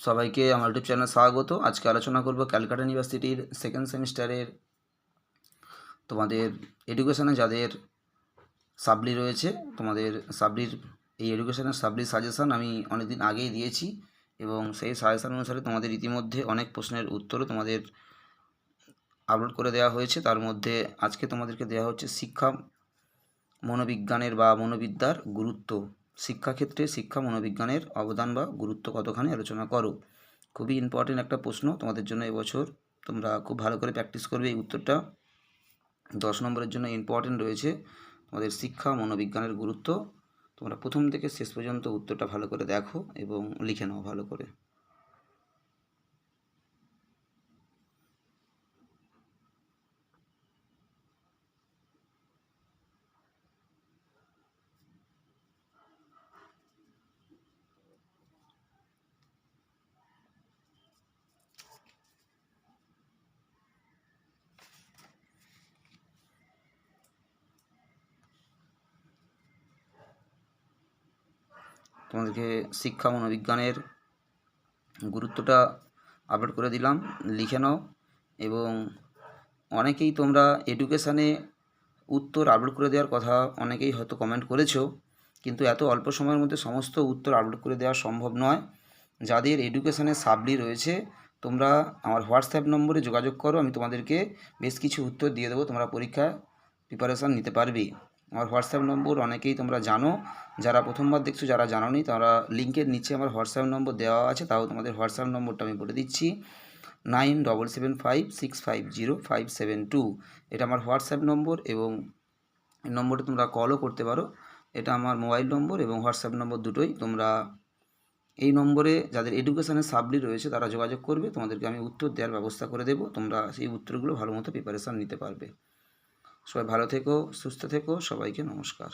সবাইকে আমার ইউটিউব চ্যানেলে স্বাগত। আজকে আলোচনা করব ক্যালকাটা ইউনিভার্সিটির সেকেন্ড সেমিস্টারের তোমাদের এডুকেশনে যাদের সাপ্লি রয়েছে, তোমাদের সাপ্লির এই এডুকেশনের সাপ্লির সাজেশান আমি অনেকদিন আগেই দিয়েছি এবং সেই সাজেশান অনুসারে তোমাদের ইতিমধ্যে অনেক প্রশ্নের উত্তরও তোমাদের আপলোড করে দেওয়া হয়েছে। তার মধ্যে আজকে তোমাদেরকে দেওয়া হচ্ছে শিক্ষা মনোবিজ্ঞানের বা মনোবিদ্যার গুরুত্ব, শিক্ষাক্ষেত্রে শিক্ষা মনোবিজ্ঞানের অবদান বা গুরুত্ব কতখানি আলোচনা করো। খুবই ইম্পর্টেন্ট একটা প্রশ্ন তোমাদের জন্য এবছর, তোমরা খুব ভালো করে প্র্যাকটিস করবে। এই উত্তরটা 10 নম্বরের জন্য ইম্পর্টেন্ট রয়েছে। তোমাদের শিক্ষা মনোবিজ্ঞানের গুরুত্ব, তোমরা প্রথম থেকে শেষ পর্যন্ত উত্তরটা ভালো করে দেখো এবং লিখে নাও ভালো করে। তোমাদেরকে শিক্ষা মনোবিজ্ঞানের গুরুত্বটা আপলোড করে দিলাম, লিখে নাও। এবং অনেকেই তোমরা এডুকেশানে উত্তর আপলোড করে দেওয়ার কথা অনেকেই হয়তো কমেন্ট করেছো, কিন্তু এত অল্প সময়ের মধ্যে সমস্ত উত্তর আপলোড করে দেওয়া সম্ভব নয়। যাদের এডুকেশানে সাপ্লি রয়েছে তোমরা আমার হোয়াটসঅ্যাপ নম্বরে যোগাযোগ করো, আমি তোমাদেরকে বেশ কিছু উত্তর দিয়ে দেবো, তোমরা পরীক্ষা প্রিপারেশান নিতে পারবে। আমার হোয়াটসঅ্যাপ নম্বর অনেকেই তোমরা জানো, যারা প্রথমবার দেখছো, যারা জানো নি তারা লিঙ্কের নিচে আমার হোয়াটসঅ্যাপ নম্বর দেওয়া আছে, তাও তোমাদের হোয়াটসঅ্যাপ নম্বরটা আমি বলে দিচ্ছি 9775650572। এটা আমার হোয়াটসঅ্যাপ নম্বর এবং এই নম্বরে তোমরা কলও করতে পারো। এটা আমার মোবাইল নম্বর এবং হোয়াটসঅ্যাপ নম্বর দুটোই। তোমরা এই নম্বরে যাদের এডুকেশানের সাপ্লি রয়েছে তারা যোগাযোগ করবে, তোমাদেরকে আমি উত্তর দেওয়ার ব্যবস্থা করে দেবো, তোমরা সেই উত্তরগুলো ভালো মতো প্রিপারেশান নিতে পারবে। সবাই ভালো থেকো, সুস্থ থেকো, সবাইকে নমস্কার।